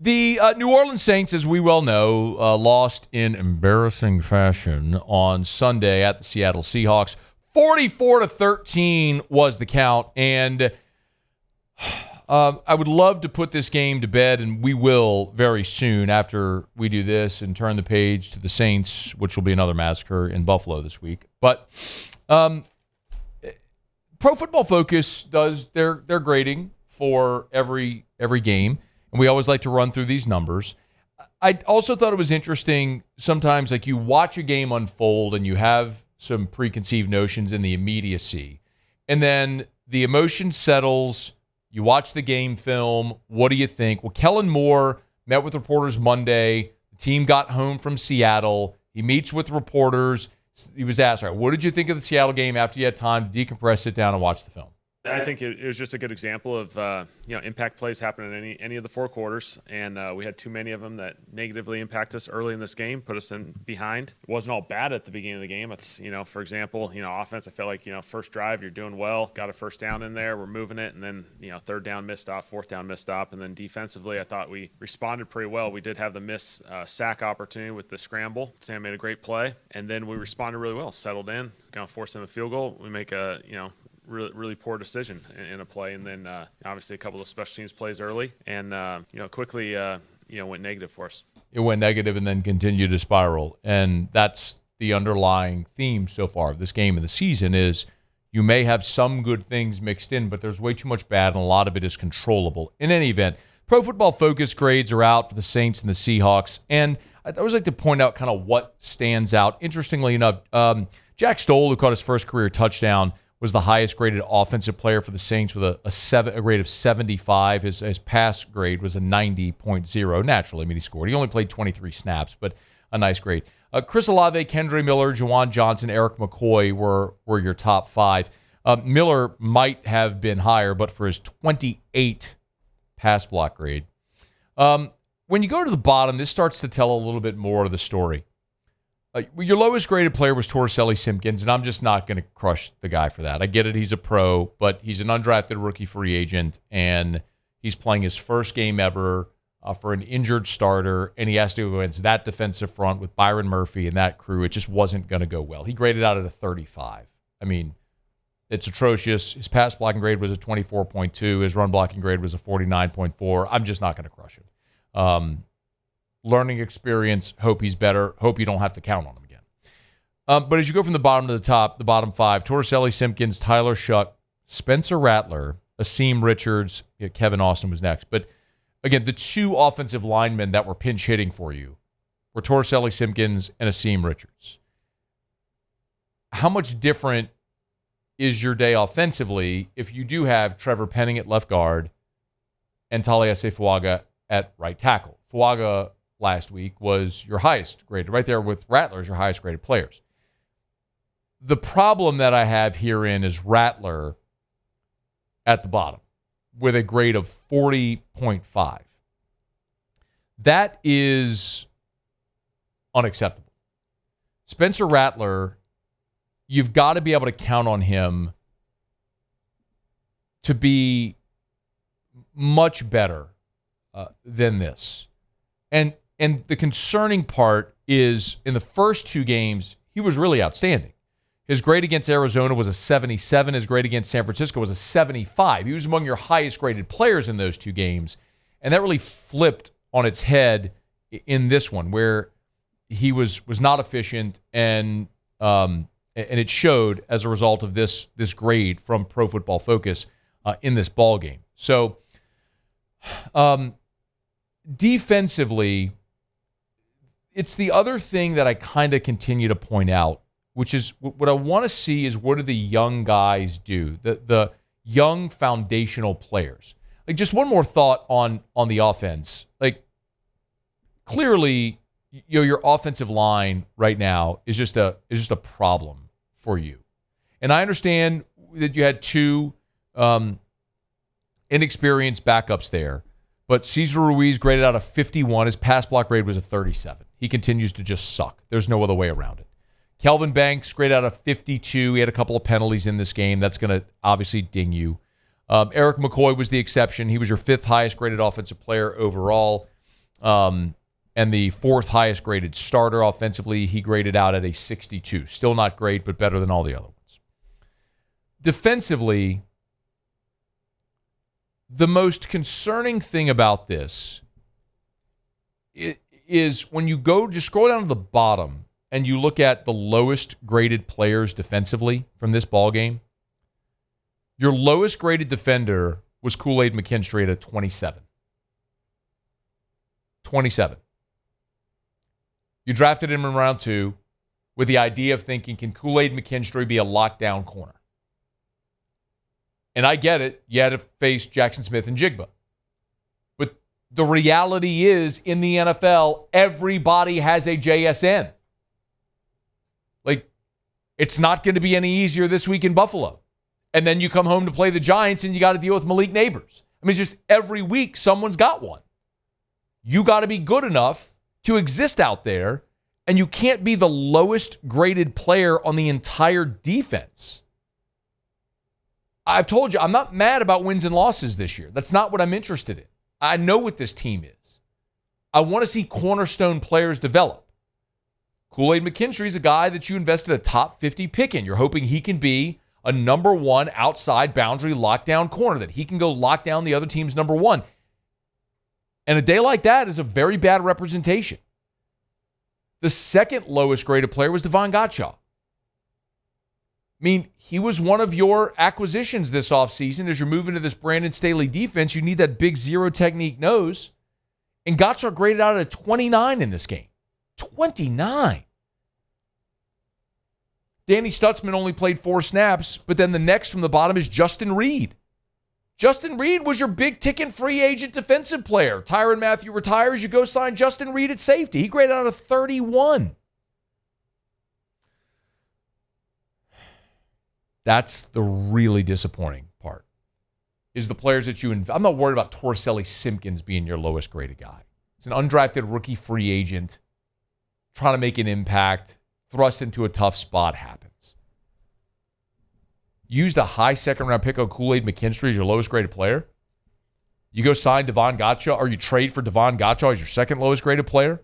The New Orleans Saints, as we well know, lost in embarrassing fashion on Sunday at the Seattle Seahawks. 44-13 was the count, and I would love to put this game to bed, and we will very soon after we do this and turn the page to the Saints, which will be another massacre in Buffalo this week. But Pro Football Focus does their grading for every game, and we always like to run through these numbers. I also thought it was interesting sometimes, like you watch a game unfold and you have some preconceived notions in the immediacy, and then the emotion settles. You watch the game film. What do you think? Well, Kellen Moore met with reporters Monday. The team got home from Seattle. He meets with reporters. He was asked, all right, what did you think of the Seattle game after you had time to decompress, sit down, and watch the film? I think it was just a good example of impact plays happen in any of the four quarters, and we had too many of them that negatively impact us early in this game, put us in behind. It wasn't all bad at the beginning of the game. It's for example, offense. I felt like first drive you're doing well, got a first down in there, we're moving it, and then third down missed stop, fourth down missed stop, and then defensively I thought we responded pretty well. We did have the miss sack opportunity with the scramble. Sam made a great play, and then we responded really well, settled in, going to force them a field goal. We make a really poor decision in a play, and then obviously a couple of special teams plays early, and quickly went negative for us. It went negative and then continued to spiral, and that's the underlying theme so far of this game and the season is you may have some good things mixed in, but there's way too much bad, and a lot of it is controllable. In any event, Pro Football Focus grades are out for the Saints and the Seahawks, and I always like to point out kind of what stands out. Interestingly enough, Jack Stoll, who caught his first career touchdown, was the highest graded offensive player for the Saints with a grade of 75. His pass grade was a 90.0. Naturally, I mean, he scored. He only played 23 snaps, but a nice grade. Chris Olave, Kendre Miller, Juwan Johnson, Eric McCoy were your top five. Miller might have been higher, but for his 28 pass block grade. When you go to the bottom, this starts to tell a little bit more of the story. Your lowest graded player was Torricelli Simpkins, and I'm just not going to crush the guy for that. I get it, he's a pro, but he's an undrafted rookie free agent, and he's playing his first game ever for an injured starter, and he has to go against that defensive front with Byron Murphy and that crew. It just wasn't going to go well. He graded out at a 35. I mean, it's atrocious. His pass blocking grade was a 24.2. His run blocking grade was a 49.4. I'm just not going to crush him. Learning experience, hope he's better, hope you don't have to count on him again. But as you go from the bottom to the top, the bottom five, Torricelli Simpkins, Tyler Shuck, Spencer Rattler, Asim Richards, Kevin Austin was next. But again, the two offensive linemen that were pinch hitting for you were Torricelli Simpkins and Asim Richards. How much different is your day offensively if you do have Trevor Penning at left guard and Taliese Fuaga at right tackle? Fuaga last week was your highest graded, right there with Rattler as your highest graded players. The problem that I have herein is Rattler at the bottom with a grade of 40.5. That is unacceptable. Spencer Rattler, you've got to be able to count on him to be much better than this. And the concerning part is in the first two games, he was really outstanding. His grade against Arizona was a 77. His grade against San Francisco was a 75. He was among your highest graded players in those two games. And that really flipped on its head in this one where he was not efficient and it showed as a result of this grade from Pro Football Focus in this ball game. So defensively, it's the other thing that I kind of continue to point out, which is what I want to see is what do the young guys do, the young foundational players. Like just one more thought on the offense. Like clearly, your offensive line right now is just a problem for you. And I understand that you had two inexperienced backups there, but Cesar Ruiz graded out a 51. His pass block grade was a 37. He continues to just suck. There's no other way around it. Kelvin Banks graded out a 52. He had a couple of penalties in this game. That's going to obviously ding you. Eric McCoy was the exception. He was your fifth highest graded offensive player overall. And the fourth highest graded starter offensively, he graded out at a 62. Still not great, but better than all the other ones. Defensively, the most concerning thing about this is when you go, just scroll down to the bottom and you look at the lowest graded players defensively from this ball game. Your lowest graded defender was Kool-Aid McKinstry at a 27. 27. You drafted him in round 2 with the idea of thinking, can Kool-Aid McKinstry be a lockdown corner? And I get it. You had to face Jackson Smith and Jigba. But the reality is, in the NFL, everybody has a JSN. Like, it's not going to be any easier this week in Buffalo. And then you come home to play the Giants and you got to deal with Malik Neighbors. I mean, just every week someone's got one. You got to be good enough to exist out there, and you can't be the lowest graded player on the entire defense. I've told you, I'm not mad about wins and losses this year. That's not what I'm interested in. I know what this team is. I want to see cornerstone players develop. Kool-Aid McKinstry is a guy that you invested a top 50 pick in. You're hoping he can be a number 1 outside boundary lockdown corner, that he can go lock down the other team's number 1. And a day like that is a very bad representation. The second lowest graded player was Devon Gottschall. I mean, he was one of your acquisitions this offseason. As you're moving to this Brandon Staley defense, you need that big zero technique nose. And Gottschall graded out at a 29 in this game. 29. Danny Stutzman only played 4 snaps, but then the next from the bottom is Justin Reed. Justin Reed was your big-ticket free agent defensive player. Tyrann Mathieu retires, you go sign Justin Reed at safety. He graded out a 31. That's the really disappointing part, is the players that I'm not worried about Torricelli Simpkins being your lowest graded guy. He's an undrafted rookie free agent trying to make an impact, thrust into a tough spot, happens. Used a high second-round pick on Kool-Aid McKinstry as your lowest graded player. You go sign Devon Gottschall, or you trade for Devon Gottschall as your second lowest graded player.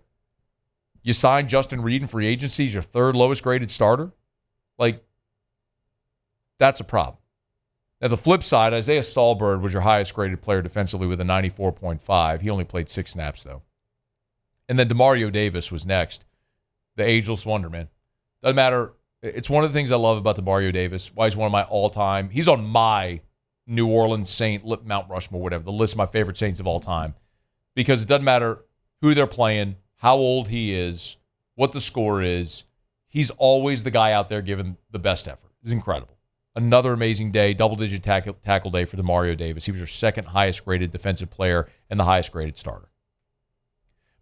You sign Justin Reed in free agency as your third lowest graded starter. Like, that's a problem. Now, the flip side, Isaiah Stallbird was your highest graded player defensively with a 94.5. He only played 6 snaps, though. And then Demario Davis was next. The ageless wonder, man. Doesn't matter. It's one of the things I love about Demario Davis. Why he's one of my all-time. He's on my New Orleans Saint, Mount Rushmore, whatever, the list of my favorite Saints of all time. Because it doesn't matter who they're playing, how old he is, what the score is. He's always the guy out there giving the best effort. It's incredible. Another amazing day, double-digit tackle day for Demario Davis. He was your second highest-graded defensive player and the highest-graded starter.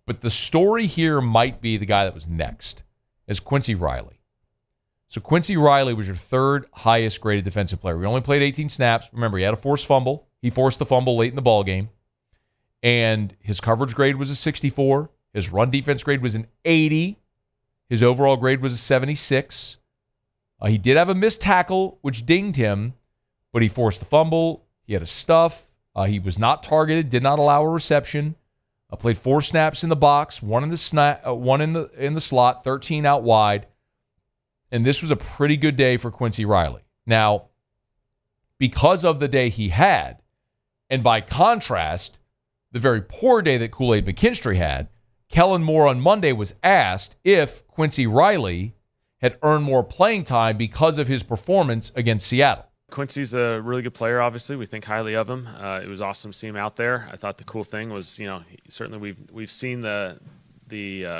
But the story here might be the guy that was next, is Quincy Riley. So Quincy Riley was your third highest graded defensive player. We only played 18 snaps. Remember, he had a forced fumble. He forced the fumble late in the ballgame. And his coverage grade was a 64. His run defense grade was an 80. His overall grade was a 76. He did have a missed tackle, which dinged him, but he forced the fumble. He had a stuff. He was not targeted, did not allow a reception. Played 4 snaps in the box, 1 in the slot, 13 out wide. And this was a pretty good day for Quincy Riley. Now, because of the day he had, and by contrast, the very poor day that Kool-Aid McKinstry had, Kellen Moore on Monday was asked if Quincy Riley had earned more playing time because of his performance against Seattle. Quincy's a really good player, obviously. We think highly of him. It was awesome to see him out there. I thought the cool thing was, certainly we've seen the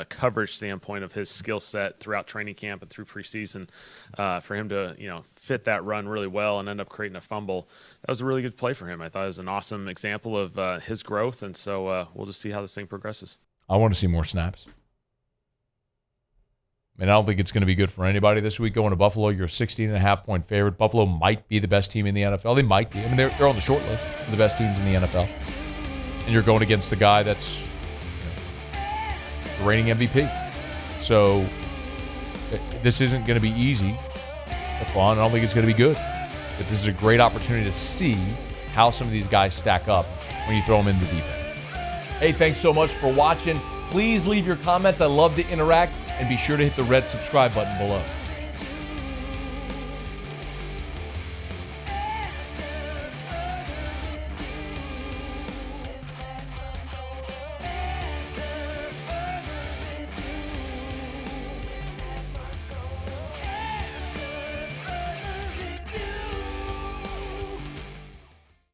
coverage standpoint of his skill set throughout training camp and through preseason. For him to, fit that run really well and end up creating a fumble, that was a really good play for him. I thought it was an awesome example of his growth, and so we'll just see how this thing progresses. I want to see more snaps. I don't think it's going to be good for anybody this week. Going to Buffalo, you're a 16.5-point favorite. Buffalo might be the best team in the NFL. They might be. They're on the short list of the best teams in the NFL. And you're going against a guy that's the reigning MVP. So this isn't going to be easy or fun. I don't think it's going to be good. But this is a great opportunity to see how some of these guys stack up when you throw them in the deep end. Hey, thanks so much for watching. Please leave your comments. I love to interact, and be sure to hit the red subscribe button below.